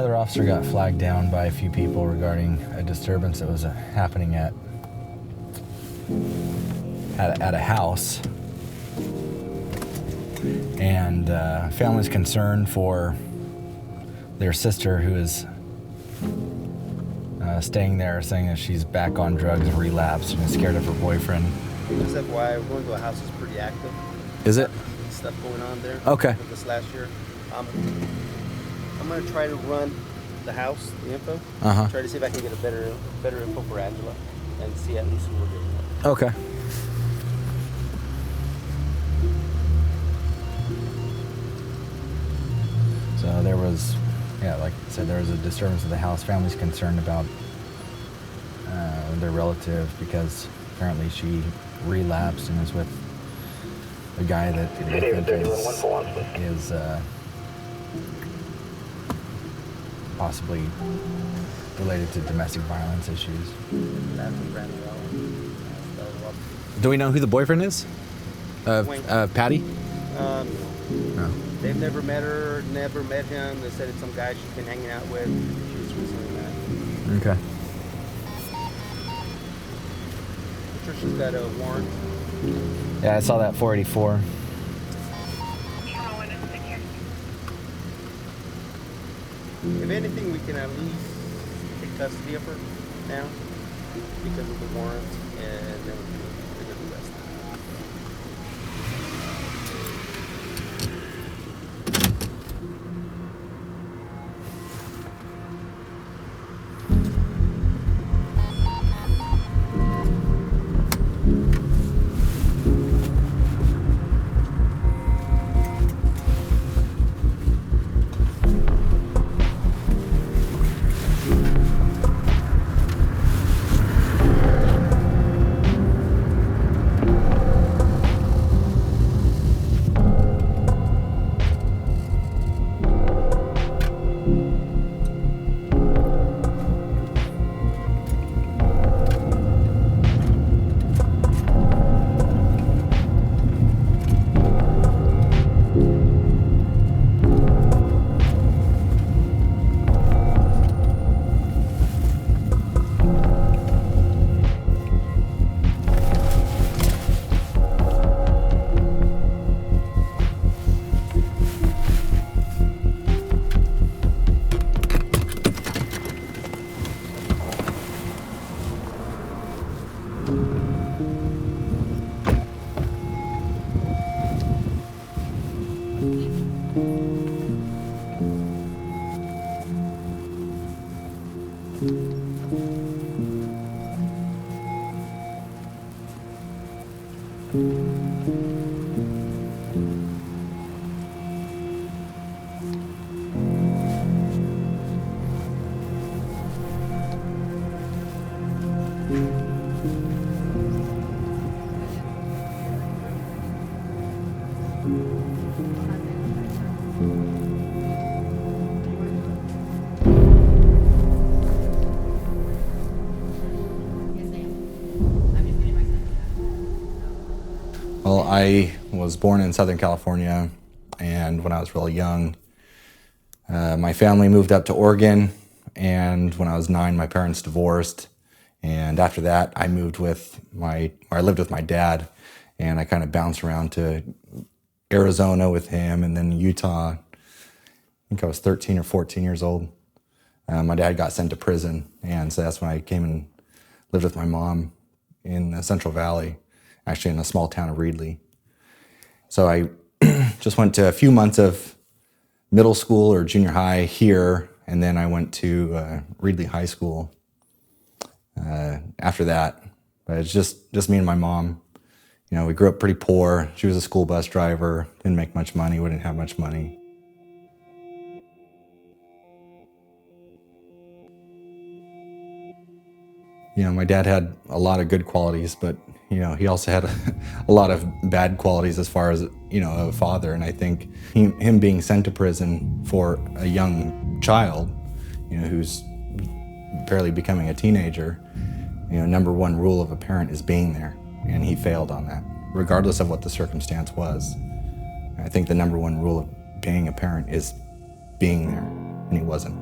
Another officer got flagged down by a few people regarding a disturbance that was happening at a house. And family's concerned for their sister who is staying there, saying that she's back on drugs, relapsed, and is scared of her boyfriend. Just FYI, going to a house is pretty active. Is it? Stuff going on there. Okay. This last year. I'm going to try to run the house, the info. Try to see if I can get a better info for Angela and see at least who we're doing. Okay. So there was, like I said, there was a disturbance of the house. Family's concerned about their relative because apparently she relapsed and is with a guy that they think is possibly related to domestic violence issues. Do we know who the boyfriend is? Patty? No. No. They've never met her, never met him. They said it's some guy she's been hanging out with. She's recently met. Okay. I'm sure she's got a warrant. Yeah, I saw that 484. If anything, we can at least take custody of her now because of the warrant, and then we can figure the rest out. Well, I was born in Southern California, and when I was really young, my family moved up to Oregon, and when I was 9, my parents divorced, and after that, I lived with my dad, and I kind of bounced around to Arizona with him, and then Utah. I think I was 13 or 14 years old. My dad got sent to prison, and so that's when I came and lived with my mom in the Central Valley, actually in a small town of Reedley. So I just went to a few months of middle school or junior high here, and then I went to Reedley High School after that. But it's just me and my mom. You know, we grew up pretty poor. She was a school bus driver, didn't make much money, we didn't have much money. You know, my dad had a lot of good qualities, but, you know, he also had a lot of bad qualities as far as, you know, a father. And I think him being sent to prison for a young child, you know, who's barely becoming a teenager, you know, number one rule of a parent is being there. And he failed on that, regardless of what the circumstance was. I think the number one rule of being a parent is being there, and he wasn't.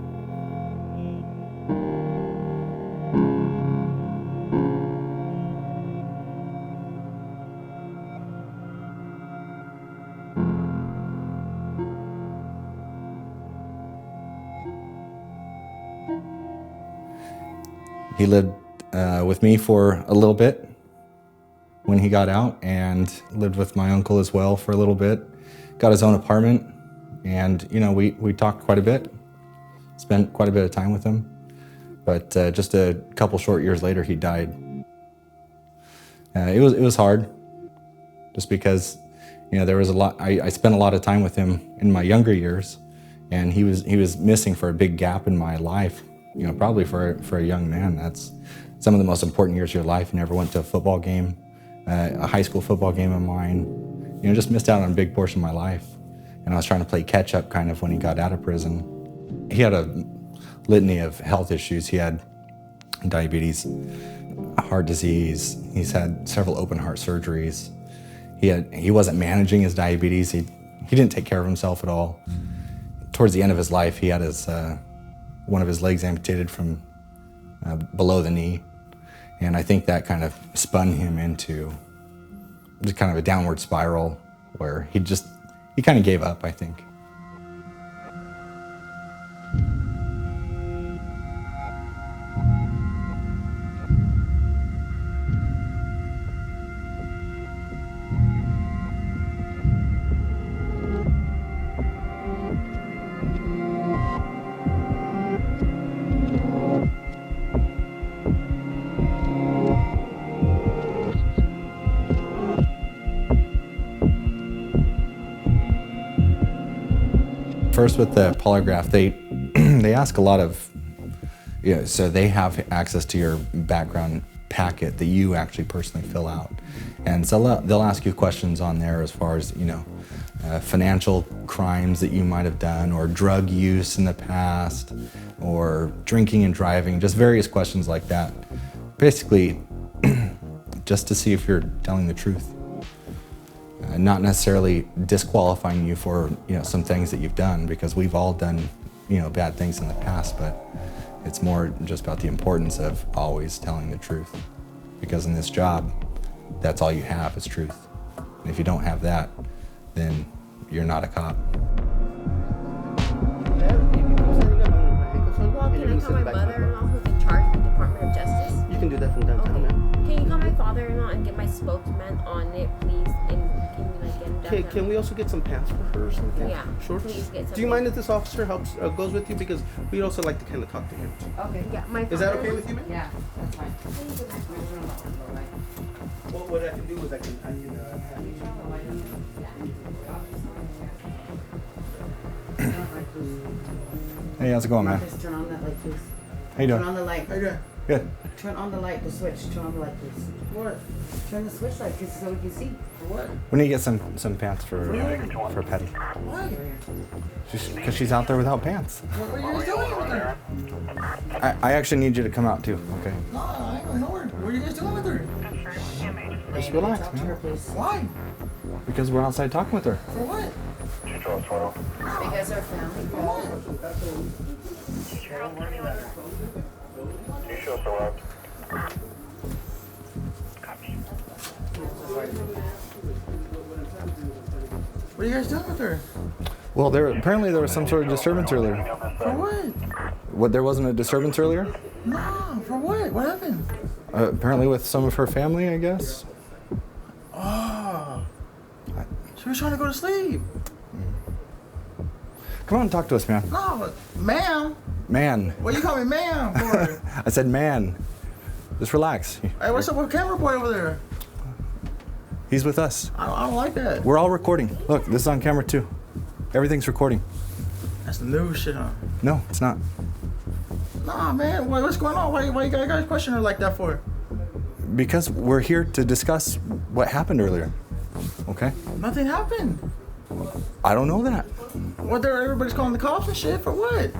He lived with me for a little bit when he got out, and lived with my uncle as well for a little bit. Got his own apartment, and we talked quite a bit, spent quite a bit of time with him. But just a couple short years later, he died. It was hard, just because there was a lot. I spent a lot of time with him in my younger years, and he was missing for a big gap in my life. Probably for a young man, that's some of the most important years of your life. You never went to a football game, a high school football game of mine. Just missed out on a big portion of my life. And I was trying to play catch up kind of when he got out of prison. He had a litany of health issues. He had diabetes, heart disease. He's had several open heart surgeries. He wasn't managing his diabetes. He didn't take care of himself at all. Towards the end of his life, he had one of his legs amputated from below the knee. And I think that kind of spun him into just kind of a downward spiral where he kind of gave up, I think. First, with the polygraph, they ask a lot of, so they have access to your background packet that you actually personally fill out. And so they'll ask you questions on there as far as, financial crimes that you might have done, or drug use in the past, or drinking and driving, just various questions like that. Basically, just to see if you're telling the truth. Not necessarily disqualifying you for some things that you've done, because we've all done bad things in the past, but it's more just about the importance of always telling the truth, because in this job that's all you have is truth. And if you don't have that, then you're not a cop. Well, can I call my mother-in-law who's in charge of the Department of Justice? You can do that from downtown, ma'am. Can you call my father-in-law and get my spokesman on it, please? And can you get him downtown? Can we also get some pants for her or something? Yeah. Sure. Please get some. Do you mind if this officer goes with you, because we'd also like to kind of talk to him. Okay. Yeah, my Is that okay with you, ma'am? Yeah, that's fine. Well, what I can do is I can Hey, how's it going, man? Just turn on that light, please. How you doing? Turn on the light. How you doing? Good. Turn on the light, the switch. Turn on the light, please. What? Turn the switch light, cause so we can see. For what? We need to get some pants for Petty. Why? Because she's out there without pants. What are you guys doing with her? I actually need you to come out too, okay? No, I ain't going nowhere. What are you guys doing with her? Just relax, Talk to her, man. please. Why? Because we're outside talking with her. For what? Because our family. For what? What are you guys doing with her? Well, apparently there was some sort of disturbance earlier. For what? What, there wasn't a disturbance earlier? No, for what? What happened? Apparently with some of her family, I guess. Oh. She was trying to go to sleep. Come on and talk to us, man. No, ma'am. Man. What you call me ma'am for? I said man. Just relax. Hey, what's up with camera boy over there? He's with us. I don't like that. We're all recording. Look, this is on camera too. Everything's recording. That's new shit, huh? No, it's not. Nah, man. What's going on? Why you guys question her like that for? Because we're here to discuss what happened earlier. Okay? Nothing happened. I don't know that. What? Everybody's calling the cops and shit for what?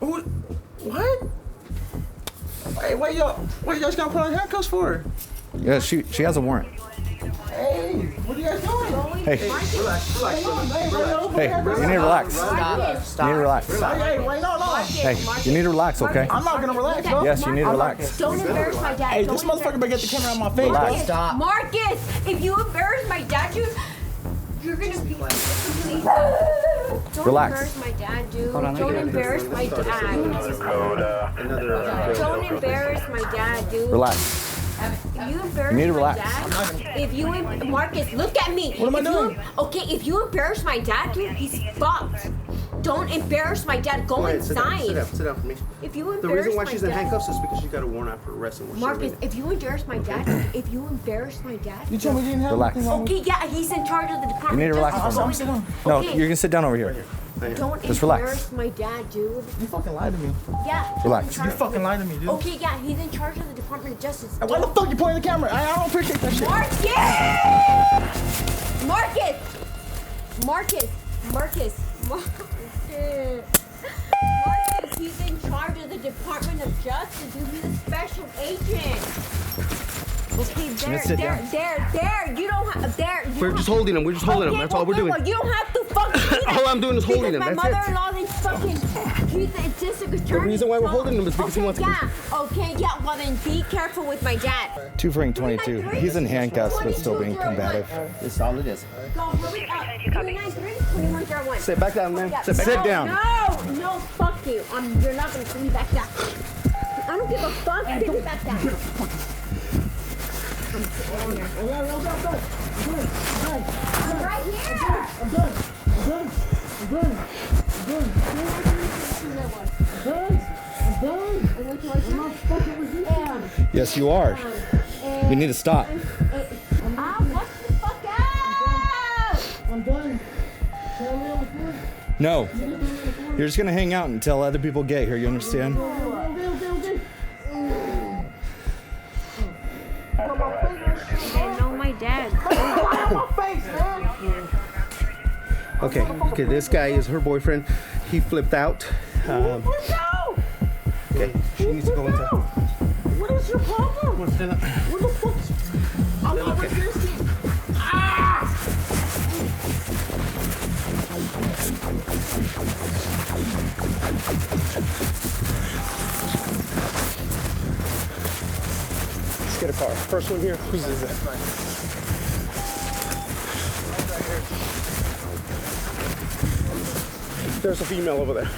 What? Hey, what you guys gonna put on handcuffs for? Yeah, she has a warrant. Hey, what are you guys doing? Hey, Relax. hey, you need to relax. Stop. You need to relax. Hey, wait, no. Hey, you need to relax, okay? I'm not gonna relax, bro. Yes, you need to relax. Don't embarrass my dad. Hey, Don't this motherfucker better get the camera out my face, Relax. bro. Stop. Marcus, if you embarrass my dad, you're gonna be. Please. Don't Relax. embarrass my dad, dude. Hold on, Don't embarrass my dad. Don't embarrass my dad, dude. Relax. If you embarrass You need to my relax. dad, if you Marcus, look at me. What am I doing? Okay, if you embarrass my dad, dude, he's fucked. Don't embarrass my dad. Go inside. Sit down for me. If you embarrass The reason why my she's in dad, handcuffs is because she got a warrant out for arrest and we're Marcus, serving it. if you embarrass my dad, if you embarrass my dad. You told me you didn't have Relax. anything wrong with Okay, yeah, he's in charge of the department. You need to relax Justice. for a I'm sitting down. No, Okay. you're gonna sit down over here. Don't Just relax. embarrass my dad, dude. You fucking lied to me. Yeah. he's Relax. in charge You fucking lied to me, dude. Okay, yeah, he's in charge of the Department of Justice. Why the fuck you pointing the camera? I don't appreciate that shit. Marcus, he's in charge of the Department of Justice. He's a special agent. Okay, there. You don't have there. We're just holding him. We're just holding him. That's all we're doing. Well, you don't have to fucking. do that. All I'm doing is holding him. My That's it. mother-in-law is fucking. He's the district attorney. The reason why we're holding him is because he wants to. Okay, yeah. Well, then be careful with my dad. 2 for 22. He's in handcuffs, but still being combative. That's all it is. Go, hurry up. 293-2101. Sit back down, man. Yeah. Sit back Sit down. No, fuck you. You're not gonna put me back down. I don't give a fuck. Put me back down. I'm right here. I'm done. I'm not fucking with you. Yes, you are. You need to stop. What the fuck out? I'm done. Can I lay on the floor? No. You're just gonna hang out until other people get here, you understand? Okay. I know my dad. Okay, this guy is her boyfriend. He flipped out. Okay, she needs to go inside. What is your problem? What the fuck? I'm not resisting. Let's get a car. First one here. Whose is that? There's a female over there.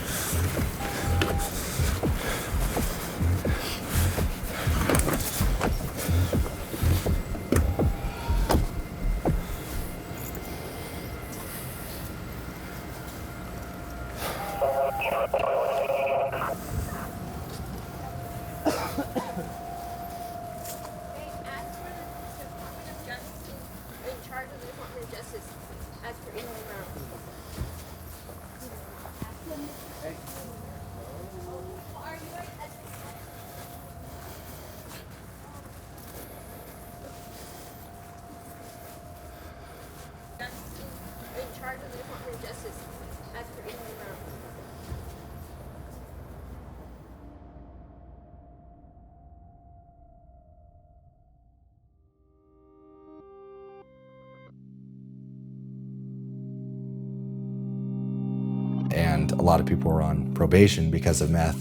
And a lot of people were on probation because of meth.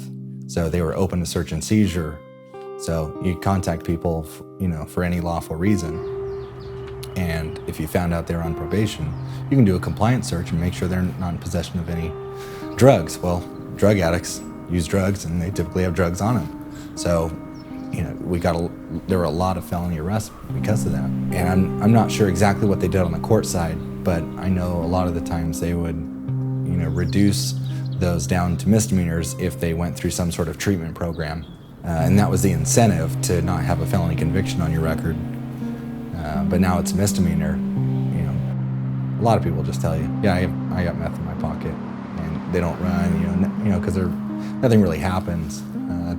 So they were open to search and seizure. So you contact people, for any lawful reason. And if you found out they were on probation, you can do a compliance search and make sure they're not in possession of any drugs. Well, drug addicts use drugs and they typically have drugs on them. So, there were a lot of felony arrests because of that. And I'm not sure exactly what they did on the court side, but I know a lot of the times they would reduce those down to misdemeanors if they went through some sort of treatment program. And that was the incentive, to not have a felony conviction on your record. But now it's a misdemeanor. A lot of people just tell you, yeah, I got meth in my pocket, and they don't run, because nothing really happens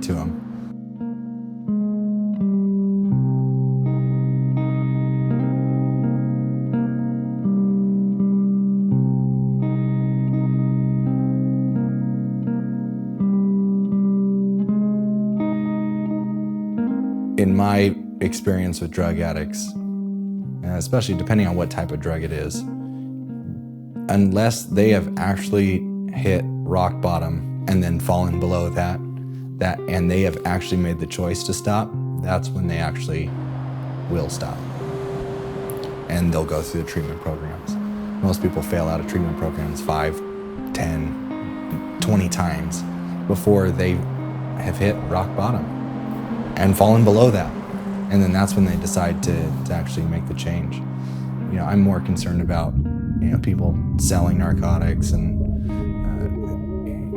to them. In my experience with drug addicts, especially depending on what type of drug it is, unless they have actually hit rock bottom and then fallen below that and they have actually made the choice to stop, that's when they actually will stop. And they'll go through the treatment programs. Most people fail out of treatment programs 5, 10, 20 times before they have hit rock bottom and fallen below that. And then that's when they decide to actually make the change. You know, I'm more concerned about, you know, people selling narcotics and,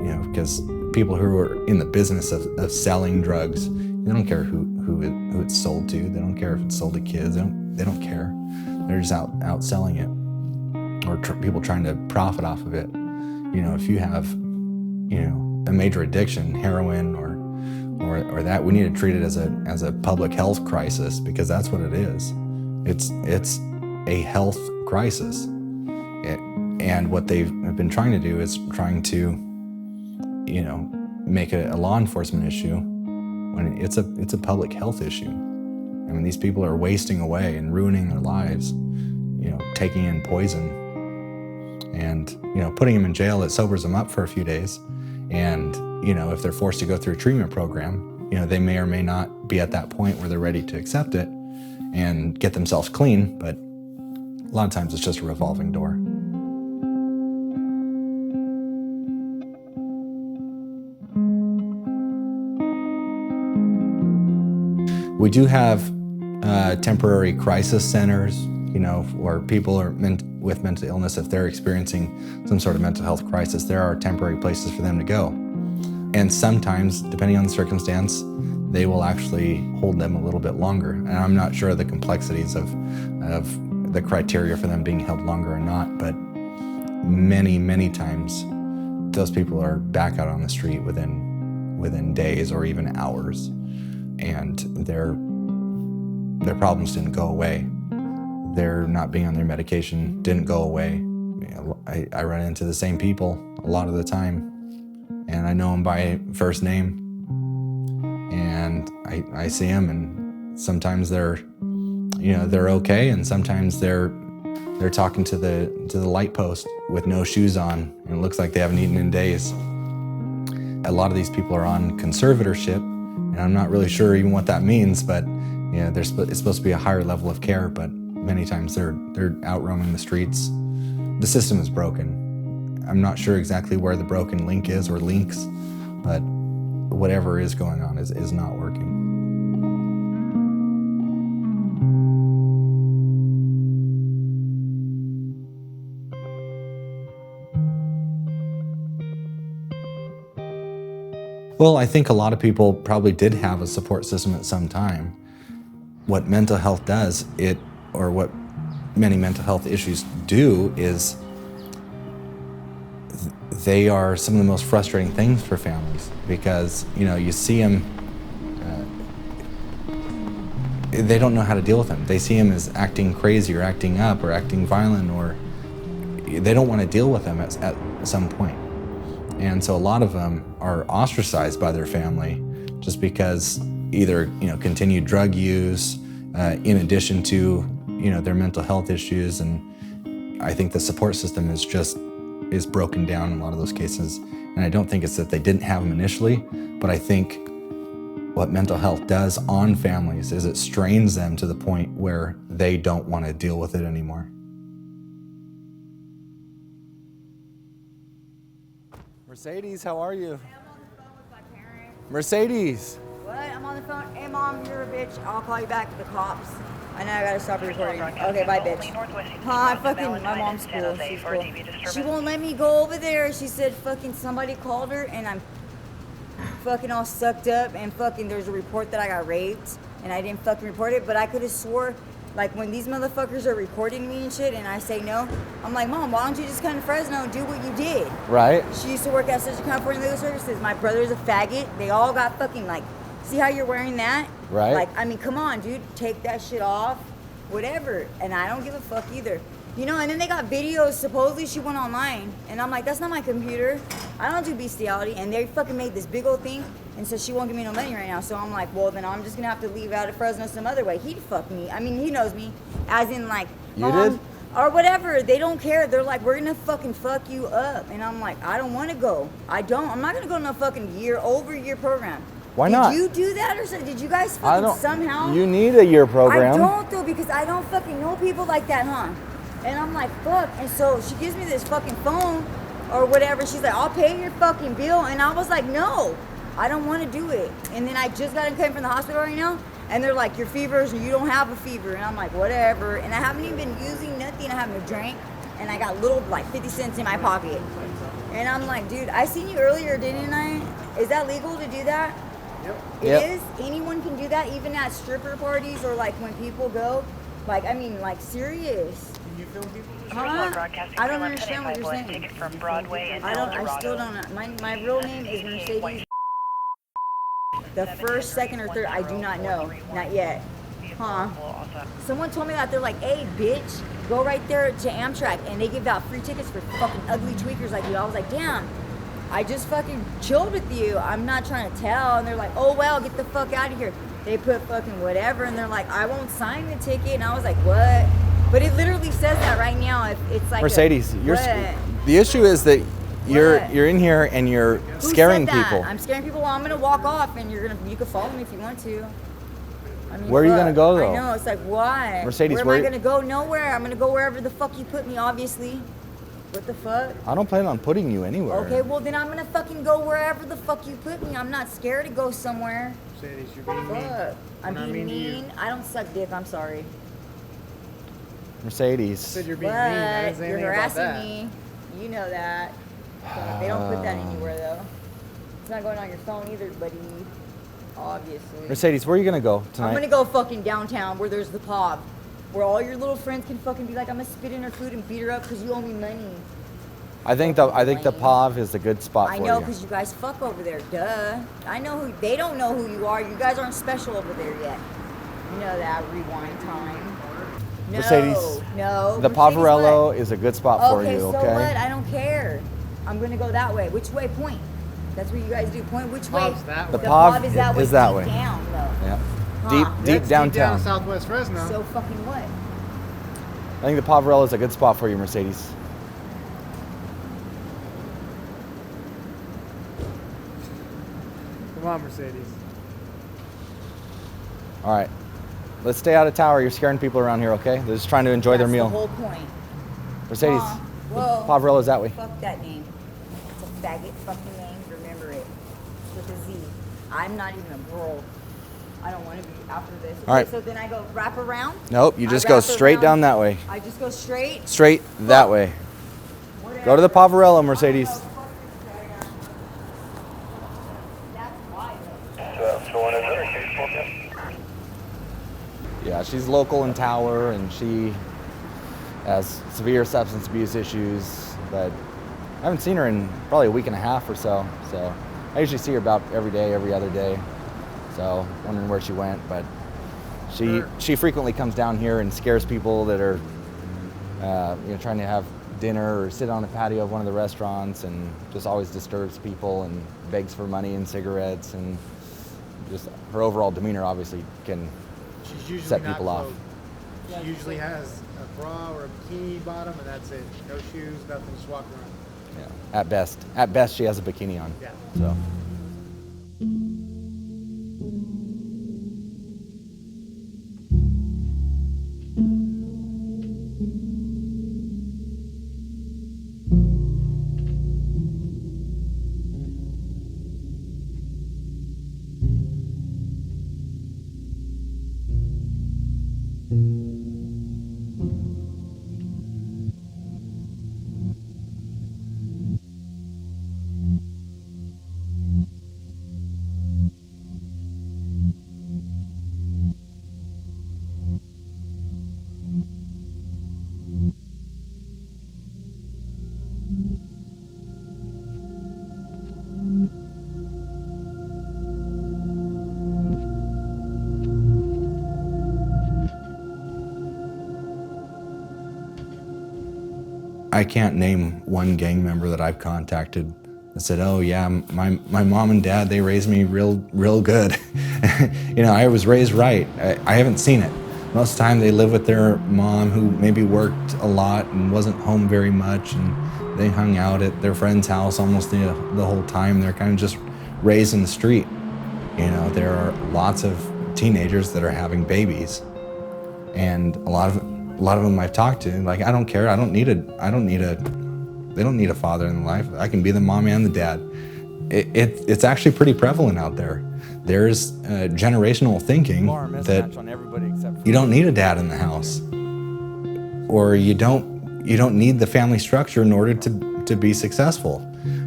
you know, because people who are in the business of selling drugs, they don't care who it's sold to. They don't care if it's sold to kids. They don't care. They're just out selling it, or people trying to profit off of it. You know, if you have, you know, a major addiction, heroin or that, we need to treat it as a public health crisis, because that's what it is. It's a health crisis. And what they've been trying to do is trying to, you know, make it a law enforcement issue when it's a public health issue. I mean, these people are wasting away and ruining their lives, you know, taking in poison. And, you know, putting them in jail, it sobers them up for a few days. And, you know, if they're forced to go through a treatment program, you know, they may or may not be at that point where they're ready to accept it and get themselves clean. But a lot of times it's just a revolving door. We do have temporary crisis centers, you know, where people are with mental illness, if they're experiencing some sort of mental health crisis, there are temporary places for them to go. And sometimes, depending on the circumstance, they will actually hold them a little bit longer. And I'm not sure of the complexities of the criteria for them being held longer or not, but many, many times, those people are back out on the street within days or even hours. And their problems didn't go away. Their not being on their medication didn't go away. You know, I run into the same people a lot of the time, and I know them by first name, and I see them, and sometimes they're, you know, they're okay, and sometimes they're talking to the light post with no shoes on, and it looks like they haven't eaten in days. A lot of these people are on conservatorship. And I'm not really sure even what that means, but you know, it's supposed to be a higher level of care, but many times they're out roaming the streets. The system is broken. I'm not sure exactly where the broken link is or links, but whatever is going on is not working. Well, I think a lot of people probably did have a support system at some time. What mental health does, or what many mental health issues do, is they are some of the most frustrating things for families, because, you know, you see them, they don't know how to deal with them. They see them as acting crazy or acting up or acting violent, or they don't want to deal with them at some point. And so a lot of them are ostracized by their family just because either, you know, continued drug use, in addition to, you know, their mental health issues. And I think the support system is broken down in a lot of those cases. And I don't think it's that they didn't have them initially, but I think what mental health does on families is it strains them to the point where they don't want to deal with it anymore. Mercedes, how are you? I'm on the phone with my parents. Mercedes. What? I'm on the phone. Hey, Mom, you're a bitch. I'll call you back to the cops. I know I gotta stop recording. Okay, bye, bitch. My mom's cool. She's cool. She won't let me go over there. She said fucking somebody called her and I'm fucking all sucked up and fucking there's a report that I got raped and I didn't fucking report it, but I could have swore, like, when these motherfuckers are recording me and shit and I say no, I'm like, Mom, why don't you just come to Fresno and do what you did? Right. She used to work at Central California Legal Services. My brother's a faggot. They all got fucking, like, see how you're wearing that? Right. Like, I mean, come on, dude. Take that shit off. Whatever. And I don't give a fuck either. You know, and then they got videos. Supposedly she went online. And I'm like, that's not my computer. I don't do bestiality. And they fucking made this big old thing. And so she won't give me no money right now. So I'm like, well, then I'm just going to have to leave out of Fresno some other way. He'd fuck me. I mean, he knows me. As in, like, you did? Or whatever. They don't care. They're like, we're going to fucking fuck you up. And I'm like, I don't want to go. I'm not going to go to no fucking over a year program. Why not? Did you do that or something? Did you guys fucking somehow? You need a year program. I don't though, because I don't fucking know people like that, huh? And I'm like, fuck. And so she gives me this fucking phone or whatever. She's like, I'll pay your fucking bill. And I was like, no, I don't want to do it. And then I just got in from the hospital right now, and they're like, your fever's, you don't have a fever. And I'm like, whatever. And I haven't even been using nothing. I haven't drank, and I got little, like 50 cents in my pocket. And I'm like, dude, I seen you earlier, didn't I? Is that legal to do that? Yep. It is? Anyone can do that, even at stripper parties or like when people go? Like, I mean, like, serious. Can you film people? Huh? I don't understand what you're saying. From Broadway and I still don't. My real name is Mercedes. The first, second, or third, I do not know. Not yet. Huh? Someone told me that. They're like, hey, bitch, go right there to Amtrak, and they give out free tickets for fucking ugly tweakers like you. I was like, damn, I just fucking chilled with you. I'm not trying to tell. And they're like, oh, well, get the fuck out of here. They put fucking whatever, and they're like, I won't sign the ticket. And I was like, what? But it literally says that right now. It's like Mercedes, the issue is that you're in here and you're scaring people. I'm scaring people. Well, I'm gonna walk off, and you can follow me if you want to. I mean, where are you gonna go though? I know, it's like, why? Mercedes, where am I gonna go? Nowhere. I'm gonna go wherever the fuck you put me, obviously. What the fuck? I don't plan on putting you anywhere. Okay, well then I'm gonna fucking go wherever the fuck you put me. I'm not scared to go somewhere. Mercedes, you're being mean. Fuck. I'm not being mean to you. mean. I don't suck dick. I'm sorry. Mercedes. I said you're being mean. I didn't say You're anything about harassing that. me. You know that. So they don't put that anywhere though. It's not going on your phone either, buddy. Obviously. Mercedes, where are you gonna go tonight? I'm gonna go fucking downtown where there's the pub, where all your little friends can fucking be like, I'm gonna spit in her food and beat her up because you owe me money. I think the POV is a good spot for you. I know, because you guys fuck over there. Duh. I know who. They don't know who you are. You guys aren't special over there yet. You know that. Rewind time. No. Mercedes. No. The Mercedes Poverello what? is a good spot for you. So Okay. what? I don't care. I'm gonna go that way. Which way? Point. That's what you guys do. Point which way? Pub's that The way. The POV pub is that way. is that deep way. Down, though. Yeah. Huh. Deep That's downtown. deep down Southwest Fresno. So fucking what? I think the Poverello is a good spot for you, Mercedes. Come on, Mercedes. All right. Let's stay out of tower. You're scaring people around here, okay? They're just trying to enjoy their That's meal. the whole point. Mercedes, Whoa. Poverello's that way. Fuck that name. It's a faggot fucking name. Remember it. With a Z. I'm not even a girl. I don't want to be after this. Okay, All right. So then I go wrap around? Nope, you I just go wrap straight around. down that way. I just go straight? Straight that way. Whatever. Go to the Poverello, Mercedes. That's why. Yeah, she's local in Tower, and she has severe substance abuse issues, but I haven't seen her in probably a week and a half or so. So I usually see her about every day, every other day. So wondering where she went, but she frequently comes down here and scares people that are trying to have dinner or sit on the patio of one of the restaurants, and just always disturbs people and begs for money and cigarettes, and just her overall demeanor obviously can She's usually set not people off. clothed. She usually has a bra or a bikini bottom, and that's it. No shoes, nothing, just walk around. Yeah, at best she has a bikini on. Yeah. So. I can't name one gang member that I've contacted that said, oh yeah, my mom and dad, they raised me real good. I was raised right. I haven't seen it. Most of the time they live with their mom, who maybe worked a lot and wasn't home very much, and they hung out at their friend's house almost the whole time. They're kind of just raised in the street. There are lots of teenagers that are having babies, and a lot of them I've talked to, like, I don't care. I don't need a They don't need a father in life. I can be the mom and the dad. It's actually pretty prevalent out there. There's generational thinking that you don't need a dad in the house, or you don't need the family structure in order to be successful,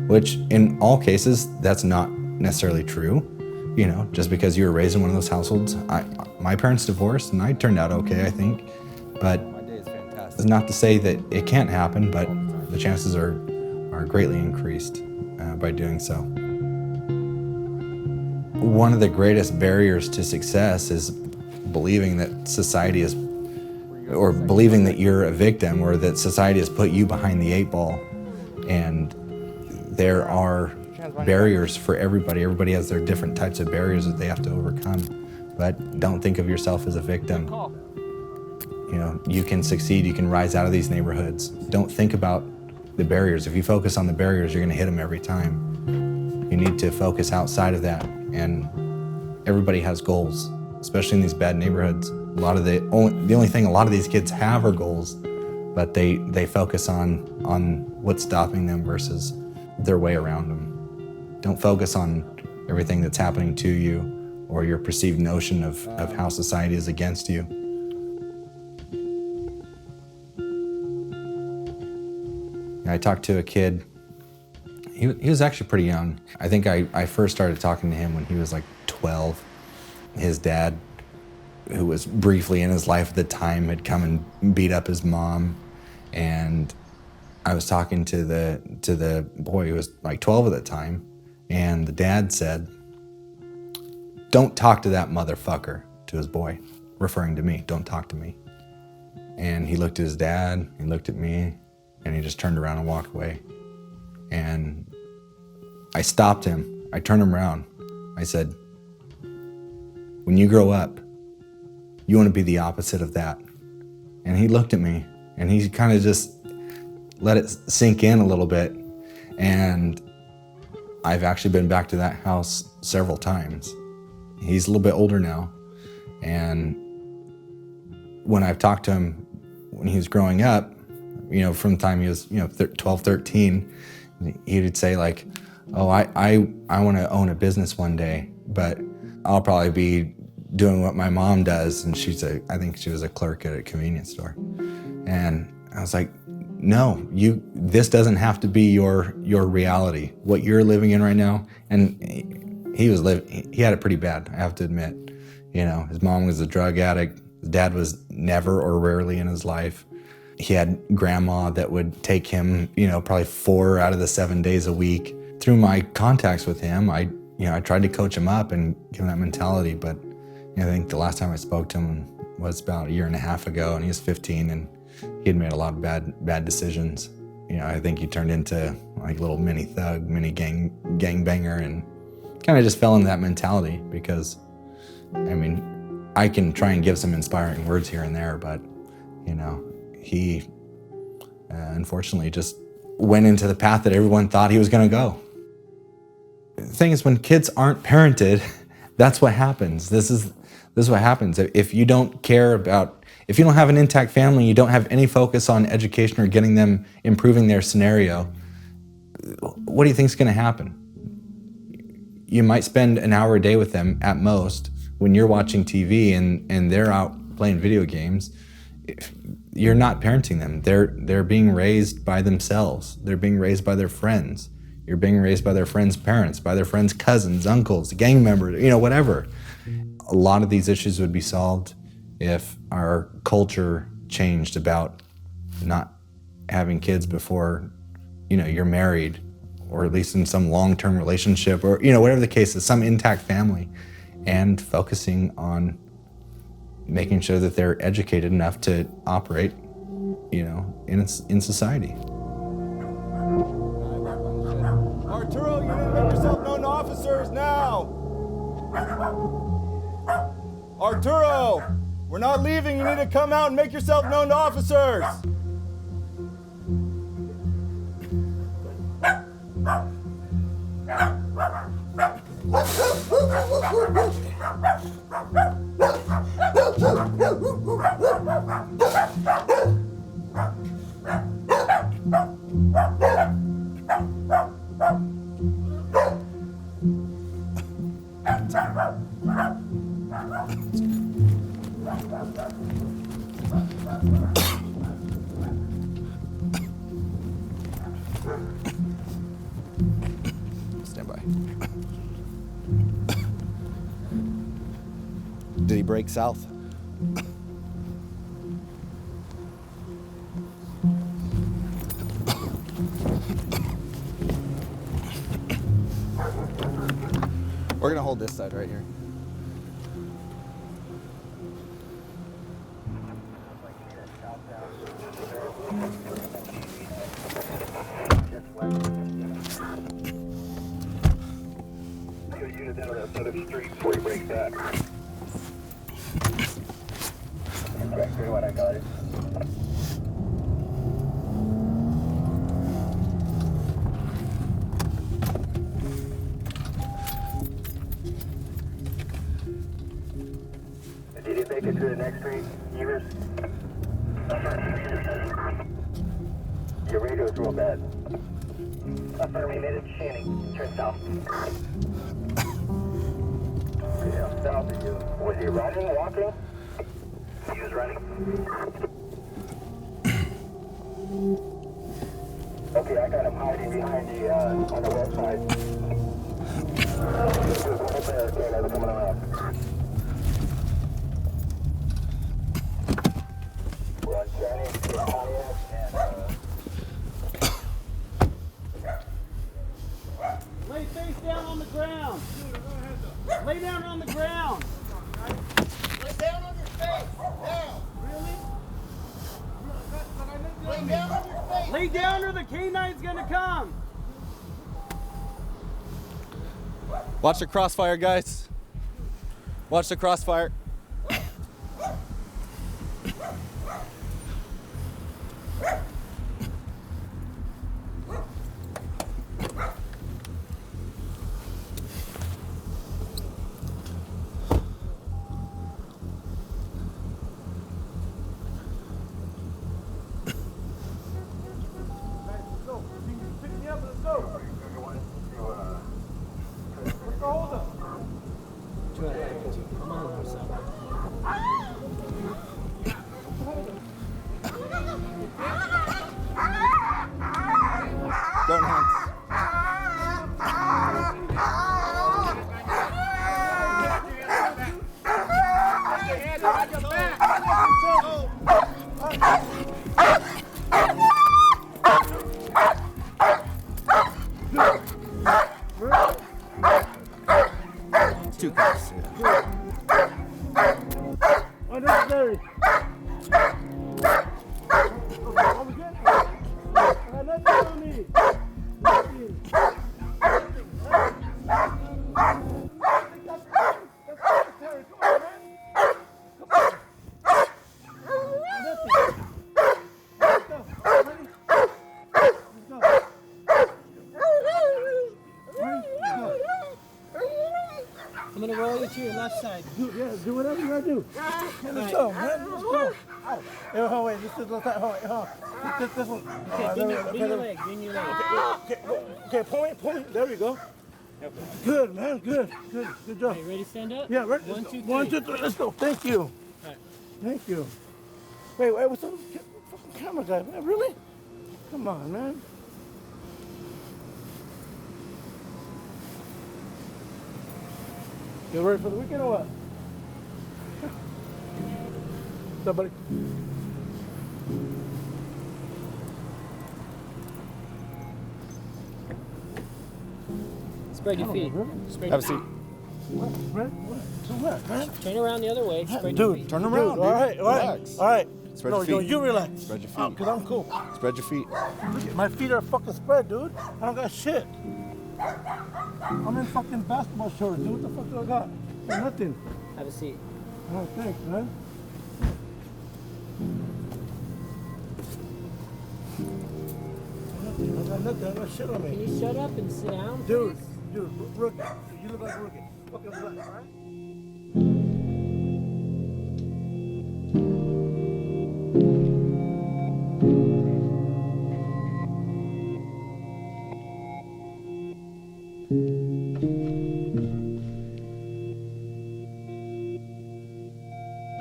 which in all cases, that's not necessarily true. You know, just because you were raised in one of those households. My parents divorced and I turned out okay, I think. But it's not to say that it can't happen, but the chances are greatly increased by doing so. One of the greatest barriers to success is believing that society is, or believing that you're a victim, or that society has put you behind the 8 ball. And there are barriers for everybody. Everybody has their different types of barriers that they have to overcome. But don't think of yourself as a victim. You know, you can succeed, you can rise out of these neighborhoods. Don't think about the barriers. If you focus on the barriers, you're gonna hit them every time. You need to focus outside of that. And everybody has goals, especially in these bad neighborhoods. The only thing a lot of these kids have are goals, but they focus on what's stopping them versus their way around them. Don't focus on everything that's happening to you or your perceived notion of how society is against you. I talked to a kid. He was actually pretty young. I think I first started talking to him when he was like 12. His dad, who was briefly in his life at the time, had come and beat up his mom. And I was talking to the boy who was like 12 at the time, and the dad said, "Don't talk to that motherfucker," to his boy, referring to me. "Don't talk to me." And he looked at his dad, he looked at me, and he just turned around and walked away. And I stopped him. I turned him around. I said, "When you grow up, you want to be the opposite of that." And he looked at me, and he kind of just let it sink in a little bit. And I've actually been back to that house several times. He's a little bit older now. And when I've talked to him when he was growing up, you know, from the time he was, 12, 13, he would say like, "Oh, I want to own a business one day, but I'll probably be doing what my mom does." And I think she was a clerk at a convenience store. And I was like, "No, this doesn't have to be your reality, what you're living in right now." And he had it pretty bad, I have to admit. You know, his mom was a drug addict. His dad was never or rarely in his life. He had grandma that would take him, probably 4 out of the 7 days a week. Through my contacts with him, I tried to coach him up and give him that mentality. But I think the last time I spoke to him was about 1.5 years ago, and he was 15, and he had made a lot of bad decisions. I think he turned into like a little mini thug, mini gangbanger, and kind of just fell into that mentality. Because, I can try and give some inspiring words here and there, but he unfortunately just went into the path that everyone thought he was going to go. The thing is, when kids aren't parented, that's what happens. This is what happens. If you don't care about, if you don't have an intact family, you don't have any focus on education or getting them improving their scenario, what do you think is going to happen? You might spend an hour a day with them at most when you're watching TV and they're out playing video games. You're not parenting them. They're being raised by themselves. They're being raised by their friends. You're being raised by their friends' parents, by their friends' cousins, uncles, gang members, whatever. A lot of these issues would be solved if our culture changed about not having kids before, you're married, or at least in some long-term relationship, or, whatever the case is, some intact family, and focusing on making sure that they're educated enough to operate, in society. Arturo, you need to make yourself known to officers now! Arturo, we're not leaving. You need to come out and make yourself known to officers! Stand by. Did he break south? We're gonna hold this side right here. Unit down on that side of the street before you break that. Okay, good one, I got it. Did you make it to the next street, Evers? Your radio's real bad. We made it to Shanning. Turn south. Yeah, south of you. Was he running, walking? He was running. Okay, I got him hiding behind the, on the west side. Open barricade, I'm coming around. We're on Shanning, Pontiac, and, Lay face down on the ground. Lay down on the ground. Lay down on your face. Now. Really? Lay down on your face. Lay down or the K-9's gonna come. Watch the crossfire, guys. Watch the crossfire. Don't hunt. It's too close. Unnecessary. I'm gonna roll you to your left side. Do whatever you gotta do. Let's go, man. Let's go. Hey, hold wait. This is the time. Hold wait. This one. Okay, bend your leg. Bend your leg. Okay, point. There we go. Good, man. Good job. Okay, ready to stand up? Yeah, ready. 1, 2, 3. 1, 2, 3. Let's go. Thank you. All right. Thank you. Wait. What's up with the fucking camera guy, man? Really? Come on, man. You ready for the weekend or what? What's up, buddy? Spread your feet. Spread Have a your seat. What? So what, man? feet. Turn around the other way. Spread your feet. Turn around, dude. All right. Relax. All right. Spread no, your feet. you relax. Spread your feet. Oh, cause I'm cool. Spread your feet. Look at my feet are fucking spread, dude. I don't got shit. I'm in fucking basketball shorts, dude. What the fuck do I got? Got nothing. Have a seat. Oh, thanks, man. I got nothing. I got shit on Can me. you shut up and sit down, Dude, please? rookie. You look like a rookie. Fucking relax, all right?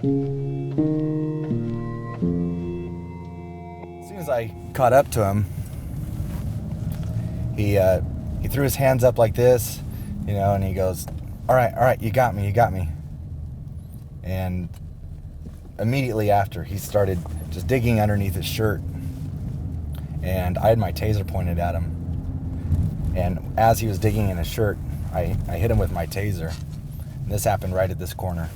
Thank you. I caught up to him, he threw his hands up like this, you know, and he goes, all right, you got me. And immediately after, he started just digging underneath his shirt. And I had my taser pointed at him. And as he was digging in his shirt, I hit him with my taser. And this happened right at this corner,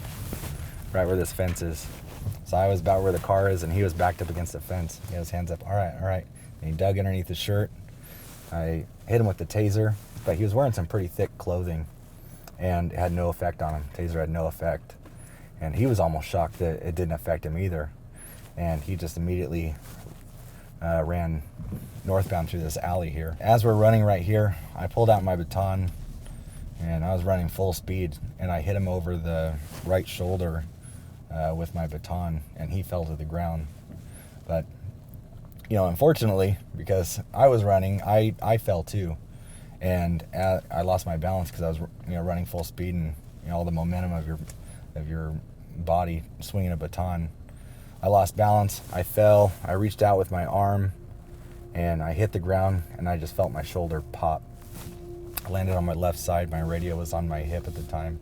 right where this fence is. So I was about where the car is, and he was backed up against the fence. He had his hands up, all right. And he dug underneath his shirt. I hit him with the taser, but he was wearing some pretty thick clothing, and it had no effect on him. Taser had no effect. And he was almost shocked that it didn't affect him either. And he just immediately ran northbound through this alley here. As we're running right here, I pulled out my baton, and I was running full speed, and I hit him over the right shoulder with my baton, and he fell to the ground. But, you know, unfortunately, because I was running, I fell too. And I lost my balance because I was, you know, running full speed, and, you know, all the momentum of your body swinging a baton. I lost balance, I fell, I reached out with my arm, and I hit the ground, and I just felt my shoulder pop. I landed on my left side, my radio was on my hip at the time,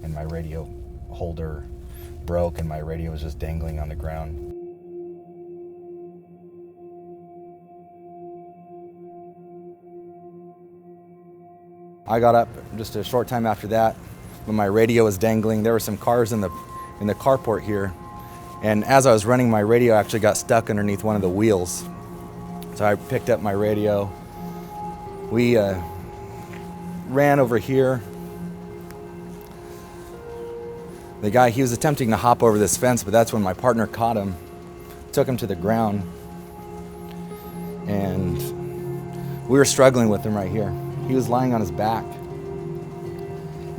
and my radio holder broke, and my radio was just dangling on the ground. I got up just a short time after that, when my radio was dangling. There were some cars in the carport here, and as I was running, my radio actually got stuck underneath one of the wheels. So I picked up my radio. We ran over here. The guy, he was attempting to hop over this fence, but that's when my partner caught him, took him to the ground, and we were struggling with him right here. He was lying on his back,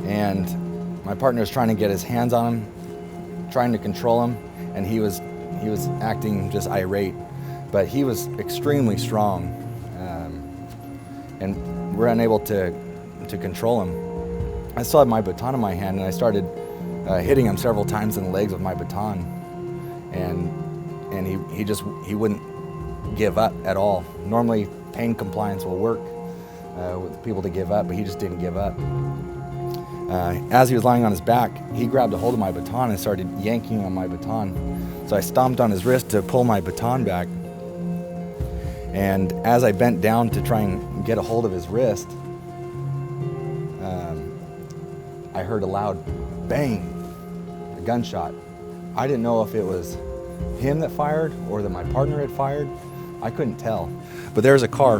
and my partner was trying to get his hands on him, trying to control him, and he was acting just irate, but he was extremely strong, and we're unable to control him. I still had my baton in my hand, and I started hitting him several times in the legs with my baton, and he wouldn't give up at all. Normally, pain compliance will work with people to give up, but he just didn't give up. As he was lying on his back, he grabbed a hold of my baton and started yanking on my baton. So I stomped on his wrist to pull my baton back. And as I bent down to try and get a hold of his wrist, I heard a loud bang, a gunshot. I didn't know if it was him that fired or that my partner had fired. I couldn't tell. But there was a car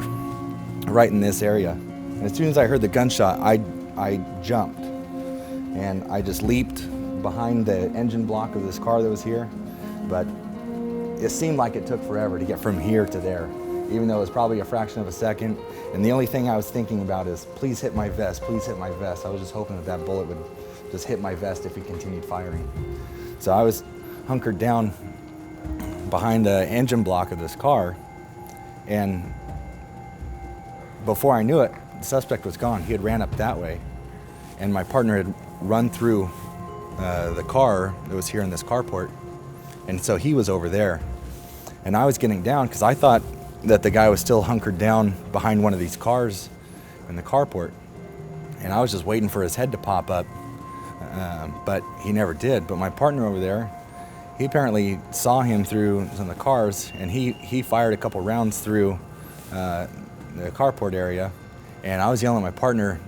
right in this area. And as soon as I heard the gunshot, I jumped. And I just leaped behind the engine block of this car that was here. But it seemed like it took forever to get from here to there, even though it was probably a fraction of a second. And the only thing I was thinking about is, please hit my vest, please hit my vest. I was just hoping that bullet would just hit my vest if he continued firing. So I was hunkered down behind the engine block of this car, and before I knew it, the suspect was gone. He had ran up that way, and my partner had run through the car that was here in this carport, and so he was over there. And I was getting down because I thought that the guy was still hunkered down behind one of these cars in the carport, and I was just waiting for his head to pop up, but he never did. But my partner over there, he apparently saw him through some of the cars, and he fired a couple rounds through the carport area, and I was yelling at my partner,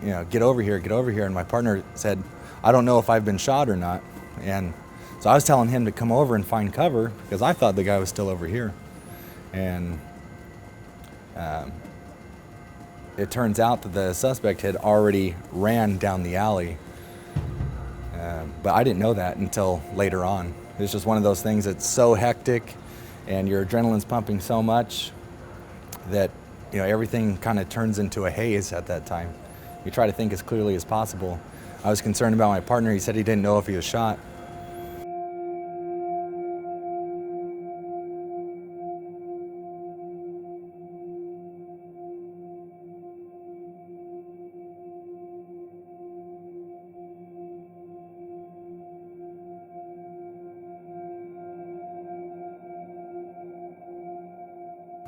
you know, get over here, and my partner said, I don't know if I've been shot or not. And so I was telling him to come over and find cover because I thought the guy was still over here. And it turns out that the suspect had already ran down the alley, but I didn't know that until later on. It's just one of those things that's so hectic and your adrenaline's pumping so much that, you know, everything kind of turns into a haze at that time. You try to think as clearly as possible. I was concerned about my partner. He said he didn't know if he was shot.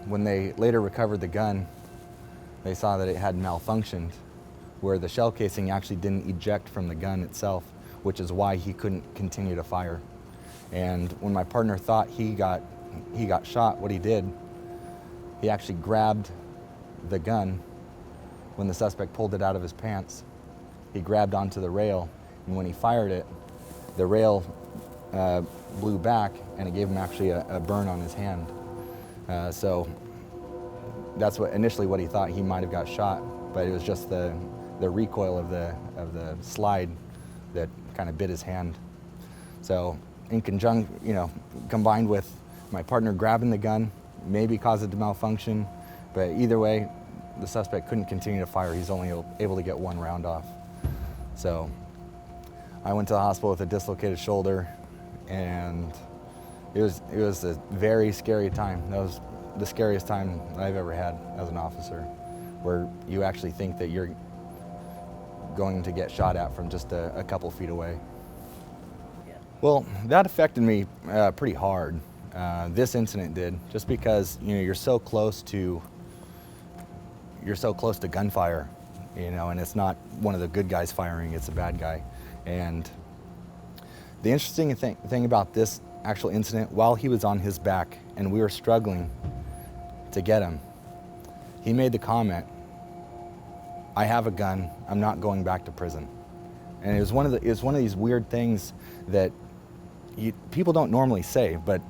when they later recovered the gun, they saw that it had malfunctioned, where the shell casing actually didn't eject from the gun itself, which is why he couldn't continue to fire. And when my partner thought he got shot, what he did, he actually grabbed the gun when the suspect pulled it out of his pants. He grabbed onto the rail, and when he fired it, the rail blew back, and it gave him actually a burn on his hand. So that's initially what he thought. He might have got shot, but it was just the recoil of the slide that kind of bit his hand. So in conjunction, combined with my partner grabbing the gun, maybe caused it to malfunction, but either way, the suspect couldn't continue to fire. He's only able to get one round off. So I went to the hospital with a dislocated shoulder, and it was a very scary time. That was the scariest time I've ever had as an officer, where you actually think that you're going to get shot at from just a couple feet away. Yeah. Well, that affected me pretty hard. This incident did, just because you're so close to gunfire, and it's not one of the good guys firing, it's a bad guy. And the interesting thing about this actual incident, while he was on his back and we were struggling to get him, he made the comment, "I have a gun, I'm not going back to prison." And it was one of these weird things that people don't normally say, but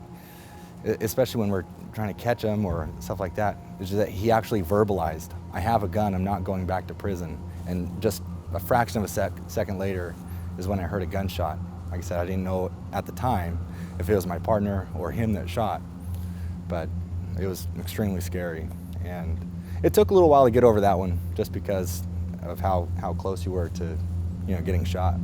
especially when we're trying to catch him or stuff like that, is that he actually verbalized, "I have a gun, I'm not going back to prison." And just a fraction of a second later is when I heard a gunshot. Like I said, I didn't know at the time if it was my partner or him that shot, but it was extremely scary. And it took a little while to get over that one, just because of how close you were to getting shot.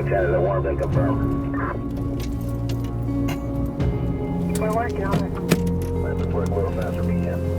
Canada, Warren, confirmed. We're working on it. Let's work a little faster if we can.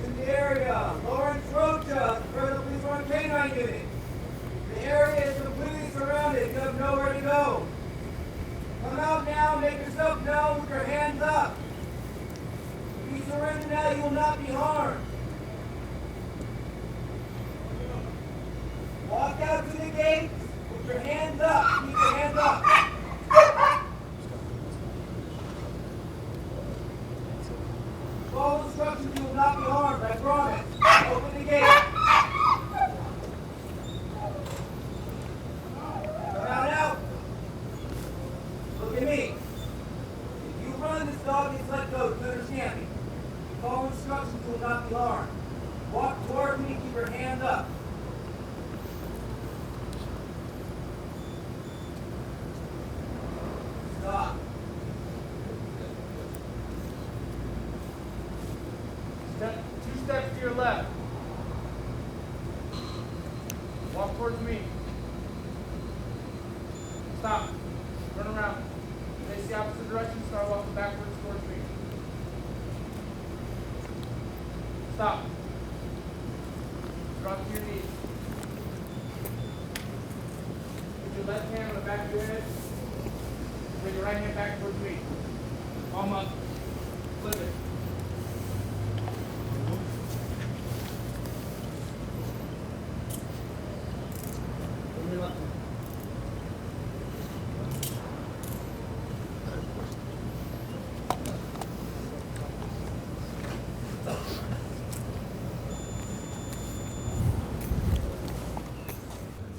in the area. Lawrence Rocha, Fresno Police Department K-9 unit. The area is completely surrounded. You have nowhere to go. Come out now, make yourself known with your hands up. If you surrender now, you will not be harmed. Walk out to the gates with your hands up. Keep your hands up. Follow instructions, you will not be harmed, I promise. Open the gate. Come out. Look at me. If you run, this dog gets let go. Do you understand me? Follow instructions, you will not be harmed. Walk toward me, keep your hand up. Stop. Two steps to your left. Walk towards me. Stop. Turn around. Face the opposite direction. Start walking backwards towards me. Stop. Drop to your knees. Put your left hand on the back of your head. Bring your right hand back towards me. Palm up. Flip it.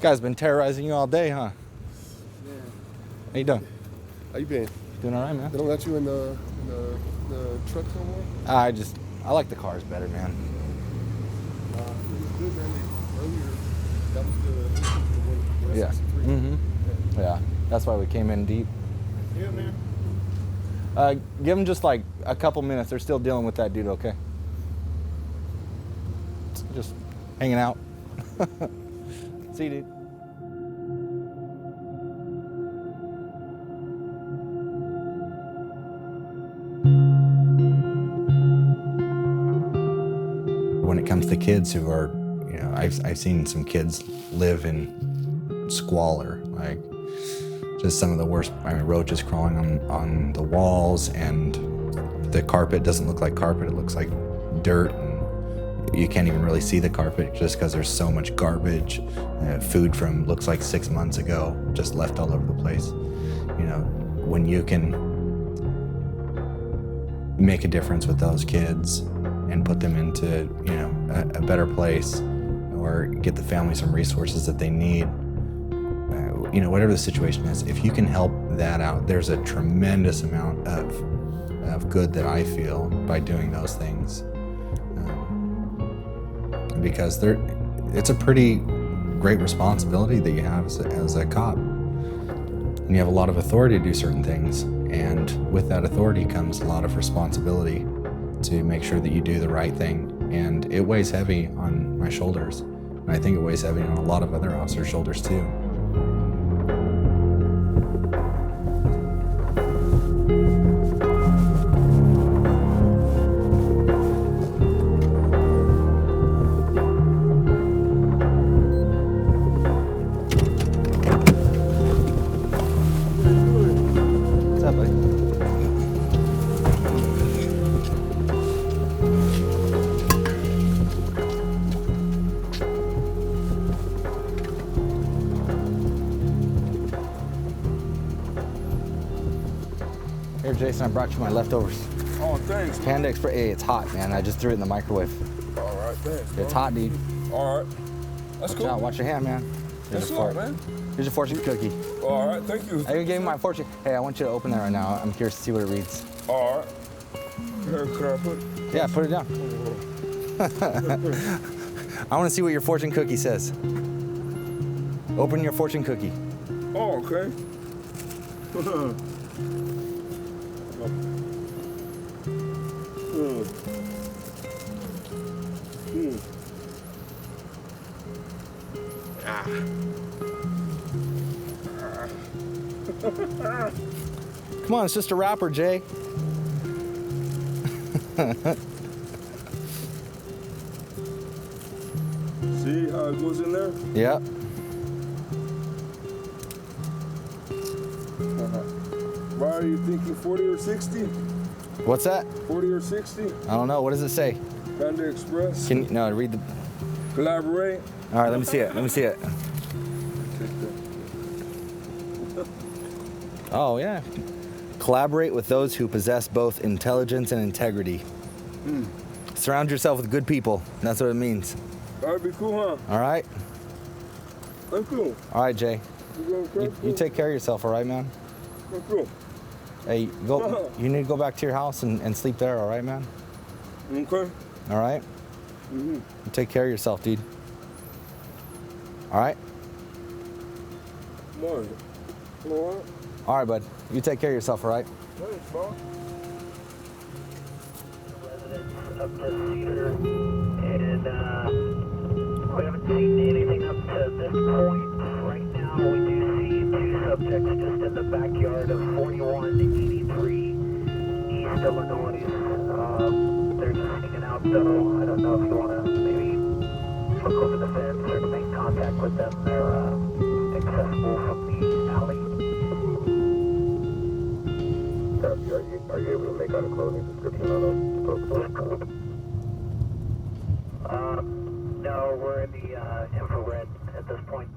Guy's been terrorizing you all day, huh? Yeah. How you doing? How you been? Doing all right, man. They don't let you in the truck no more? I like the cars better, man. It was good, man. Earlier, that was the one. Yeah. Mm-hmm. Yeah. That's why we came in deep. Yeah, man. Give them just like a couple minutes. They're still dealing with that dude, okay? Just hanging out. See you, dude. When it comes to kids who are, you know, I've seen some kids live in squalor, like just some of the worst. I mean, roaches crawling on the walls, and the carpet doesn't look like carpet. It looks like dirt, and you can't even really see the carpet just because there's so much garbage. Food from looks like 6 months ago, just left all over the place. You know, when you can make a difference with those kids and put them into, you know, a better place, or get the family some resources that they need, you know, whatever the situation is, if you can help that out, there's a tremendous amount of good that I feel by doing those things. Because it's a pretty great responsibility that you have as a cop. And you have a lot of authority to do certain things, and with that authority comes a lot of responsibility to make sure that you do the right thing. And it weighs heavy on my shoulders, and I think it weighs heavy on a lot of other officers' shoulders too. Here, Jason, I brought you my leftovers. Oh, thanks. Panda Express. Hey, it's hot, man. I just threw it in the microwave. All right, thanks. It's hot, dude. All right. That's Watch cool. out. Watch your hand, man. That's all, man. Here's your fortune cookie. All right, thank you. I even gave you my fortune. Hey, I want you to open that right now. I'm curious to see what it reads. All right. Here, can I put? Yeah, put it down. I want to see what your fortune cookie says. Open your fortune cookie. Oh, okay. Come on, it's just a wrapper, Jay. See how it goes in there? Yep. Why are you thinking 40 or 60? What's that? 40 or 60? I don't know. What does it say? Panda Express. Can you, no, read the... Collaborate. All right, let me see it. Let me see it. Oh, yeah. Collaborate with those who possess both intelligence and integrity. Surround yourself with good people. That's what it means. That'd be cool, huh? All right? I'm cool. All right, Jay. You You take care of yourself, all right, man? I'm cool. Hey, go. You need to go back to your house and sleep there, all right, man? Okay. All right? Mm-hmm. You take care of yourself, dude. All right? Come on. All right. All right, bud. You take care of yourself, all right? Thanks, boss. Residents up to Cedar, and we haven't seen anything up to this point. Right now, we do see 2 subjects just in the backyard of 4183 East Illinois. They're just hanging out, though. I don't know if you want to maybe look over the fence or make contact with them. They're accessible from the alley. Are you able to make out a clothing description on those folks? No, we're in the infrared at this point.